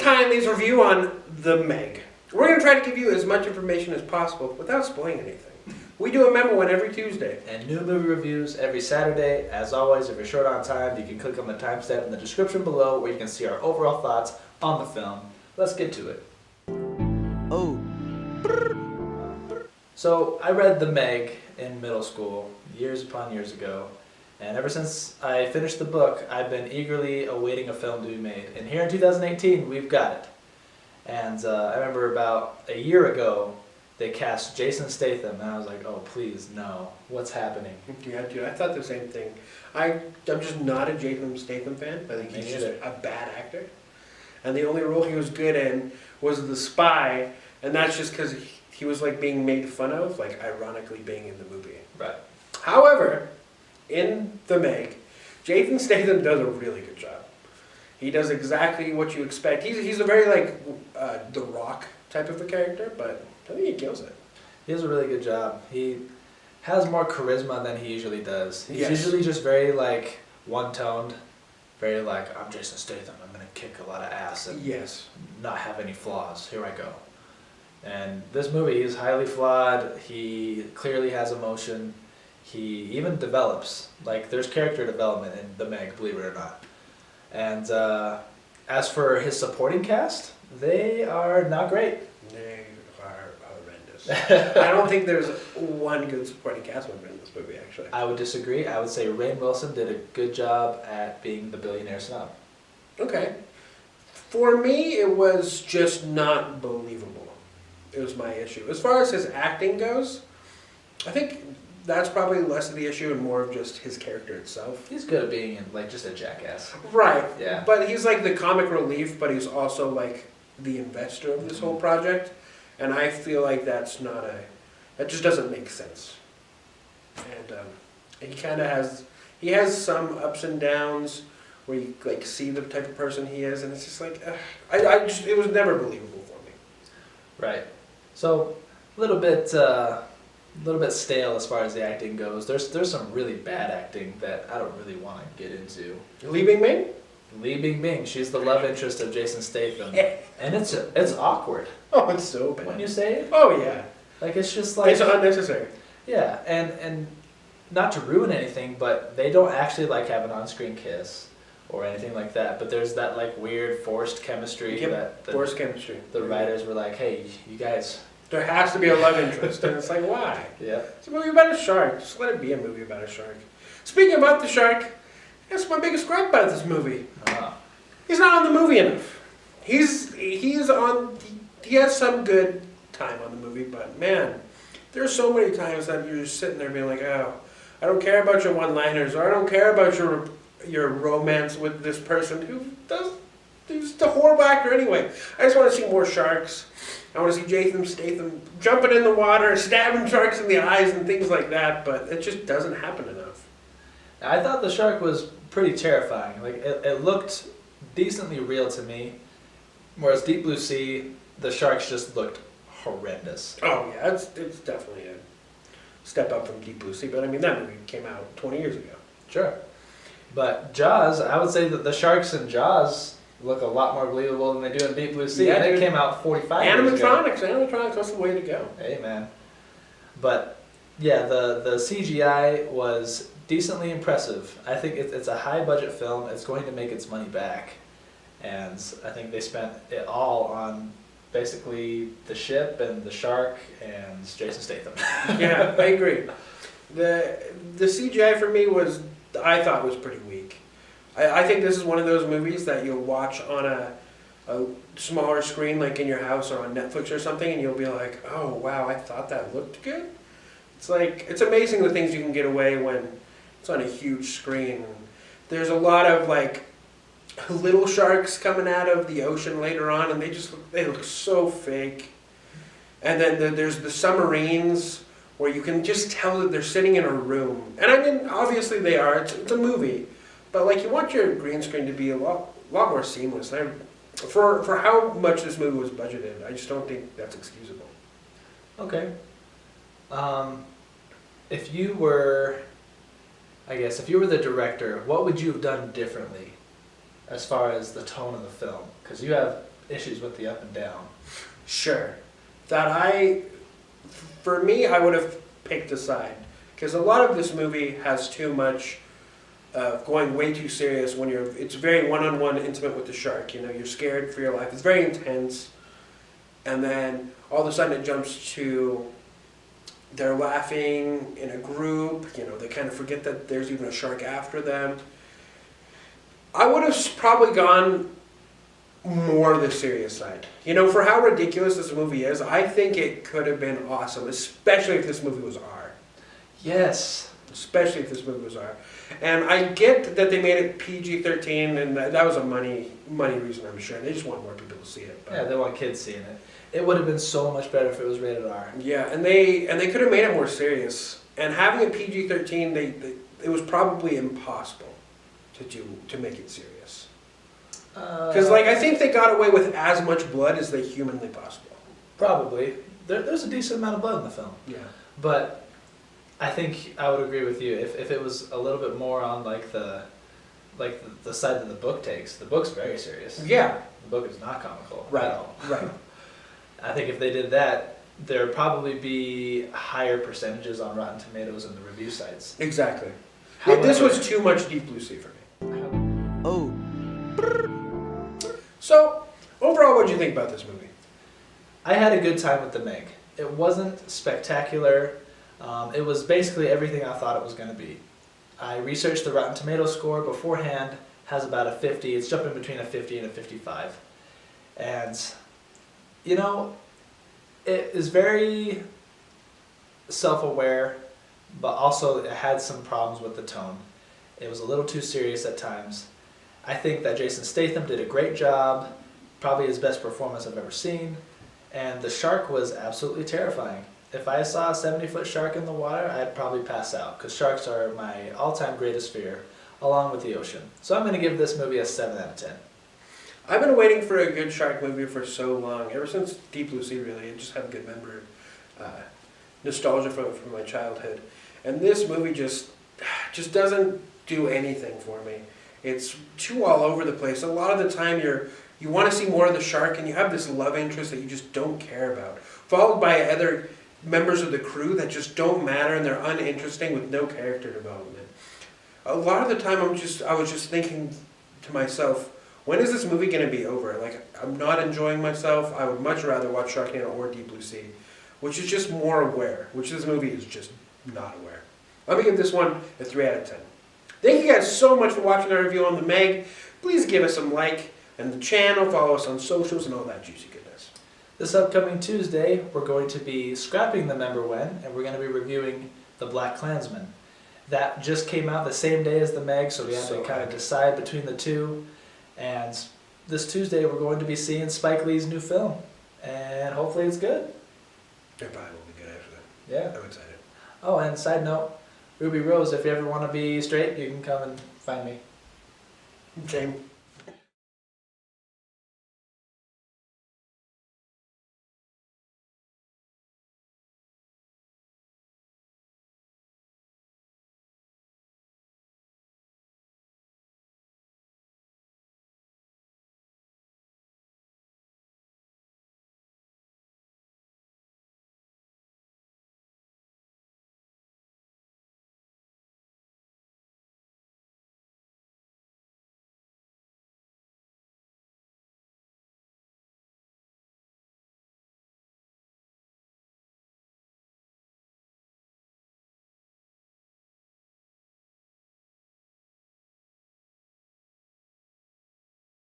Kindly's review on The Meg. We're going to try to give you as much information as possible without spoiling anything. We do a memo one every Tuesday. And new movie reviews every Saturday. As always, if you're short on time, you can click on the timestamp in the description below where you can see our overall thoughts on the film. Let's get to it. Oh. So, I read The Meg in middle school years upon years ago. And ever since I finished the book, I've been eagerly awaiting a film to be made. And here in 2018, we've got it. And I remember about a year ago, they cast Jason Statham, and I was like, oh, please, no. What's happening? Yeah, dude, I thought the same thing. I'm just not a Jason Statham fan. I think he's just a bad actor. And the only role he was good in was The Spy, and that's just because he was like being made fun of, like ironically being in the movie. Right. However, in The Meg, Jason Statham does a really good job. He does exactly what you expect. He's a very like The Rock type of a character, but I think he kills it. He does a really good job. He has more charisma than he usually does. He's Yes. usually just very like one-toned, very like, I'm Jason Statham, I'm gonna kick a lot of ass and Yes. not have any flaws. Here I go. And this movie is highly flawed. He clearly has emotion. He even develops. Like, there's character development in The Meg, believe it or not. And as for his supporting cast, they are not great. They are horrendous. I don't think there's one good supporting cast member in this movie, actually. I would disagree. I would say Rainn Wilson did a good job at being the billionaire snob. Okay. For me, it was just not believable. It was my issue. As far as his acting goes, I think that's probably less of the issue and more of just his character itself. He's good at being like just a jackass. Right. Yeah. But he's like the comic relief, but he's also like the investor of this whole project. And I feel like that just doesn't make sense. And he kind of has some ups and downs where you like see the type of person he is, and it's just like, it was never believable for me. Right. So a little bit stale as far as the acting goes. There's some really bad acting that I don't really want to get into. Li Bingbing? Li Bingbing, she's the love interest of Jason Statham, and it's awkward. Oh, it's so bad. When you say it, Oh yeah. like it's just like It's unnecessary. yeah, and not to ruin anything, but they don't actually like have an on-screen kiss or anything like that. But there's that like weird forced chemistry that Forced chemistry. the writers were like, hey, you guys. There has to be a love interest, and it's like, why? Yeah. It's a movie about a shark. Just let it be a movie about a shark. Speaking about the shark, that's my biggest gripe about this movie. He's not on the movie enough. He has some good time on the movie, but man, there's so many times that you're just sitting there being like, oh, I don't care about your one-liners, or I don't care about your romance with this person who's the horrible actor anyway. I just want to see more sharks. I want to see Jason Statham jumping in the water, stabbing sharks in the eyes and things like that, but it just doesn't happen enough. I thought the shark was pretty terrifying. Like it looked decently real to me, whereas Deep Blue Sea, the sharks just looked horrendous. Oh yeah, it's definitely a step up from Deep Blue Sea, but I mean that movie came out 20 years ago. Sure. But Jaws, I would say that the sharks in Jaws look a lot more believable than they do in Deep Blue Sea. Yeah, and it dude. came out 45 years ago. Animatronics, that's the way to go. Hey, man. But, yeah, the CGI was decently impressive. I think it's a high-budget film. It's going to make its money back. And I think they spent it all on basically the ship and the shark and Jason Statham. Yeah, I agree. The CGI for me I thought was pretty weak. I think this is one of those movies that you'll watch on a smaller screen, like in your house or on Netflix or something, and you'll be like, oh wow, I thought that looked good. It's like, it's amazing the things you can get away when it's on a huge screen. There's a lot of like little sharks coming out of the ocean later on, and they look so fake. And then there's the submarines where you can just tell that they're sitting in a room. And I mean, obviously they are. It's a movie. But like, you want your green screen to be a lot more seamless. For how much this movie was budgeted, I just don't think that's excusable. Okay. If you were the director, what would you have done differently as far as the tone of the film? Because you have issues with the up and down. Sure. For me, I would have picked a side. Because a lot of this movie has too much going way too serious when it's very one-on-one intimate with the shark. You know, you're scared for your life. It's very intense. And then all of a sudden it jumps to they're laughing in a group. You know, they kind of forget that there's even a shark after them. I would have probably gone more the serious side. You know, for how ridiculous this movie is, I think it could have been awesome, especially if this movie was R. Yes. Especially if this movie was R. And I get that they made it PG-13, and that was a money reason, I'm sure. They just want more people to see it. But. Yeah, they want kids seeing it. It would have been so much better if it was rated R. Yeah, and they could have made it more serious. And having a PG-13, it was probably impossible to make it serious. Because I think they got away with as much blood as they humanly possible. Probably. There's a decent amount of blood in the film. Yeah. But I think I would agree with you. If it was a little bit more on the side that the book takes, the book's very serious. Yeah. The book is not comical at all. Right. I think if they did that, there'd probably be higher percentages on Rotten Tomatoes and the review sites. Exactly. However, this was too much Deep Blue Sea for me. Oh. So, overall, what did you think about this movie? I had a good time with The Meg. It wasn't spectacular. It was basically everything I thought it was going to be. I researched the Rotten Tomatoes score beforehand, has about a 50. It's jumping between a 50 and a 55. And, you know, it is very self-aware, but also it had some problems with the tone. It was a little too serious at times. I think that Jason Statham did a great job, probably his best performance I've ever seen, and the shark was absolutely terrifying. If I saw a 70-foot shark in the water, I'd probably pass out, because sharks are my all-time greatest fear, along with the ocean. So I'm going to give this movie a 7 out of 10. I've been waiting for a good shark movie for so long, ever since Deep Blue Sea, really. I just have a good memory, nostalgia from my childhood. And this movie just doesn't do anything for me. It's too all over the place. A lot of the time you want to see more of the shark, and you have this love interest that you just don't care about, followed by other members of the crew that just don't matter, and they're uninteresting with no character development. A lot of the time I was just thinking to myself, when is this movie going to be over? Like, I'm not enjoying myself. I would much rather watch Sharknado or Deep Blue Sea, which is just more aware, which this movie is just not aware. I'm going to give this one a 3 out of 10. Thank you guys so much for watching our review on The Meg. Please give us some like and the channel, follow us on socials, and all that juicy goodness. This upcoming Tuesday, we're going to be scrapping The Member When, and we're going to be reviewing The Black Klansman. That just came out the same day as The Meg, so we have to kind of decide between the two. And this Tuesday, we're going to be seeing Spike Lee's new film, and hopefully it's good. It probably will be good after that. Yeah. I'm excited. Oh, and side note, Ruby Rose, if you ever want to be straight, you can come and find me. Same.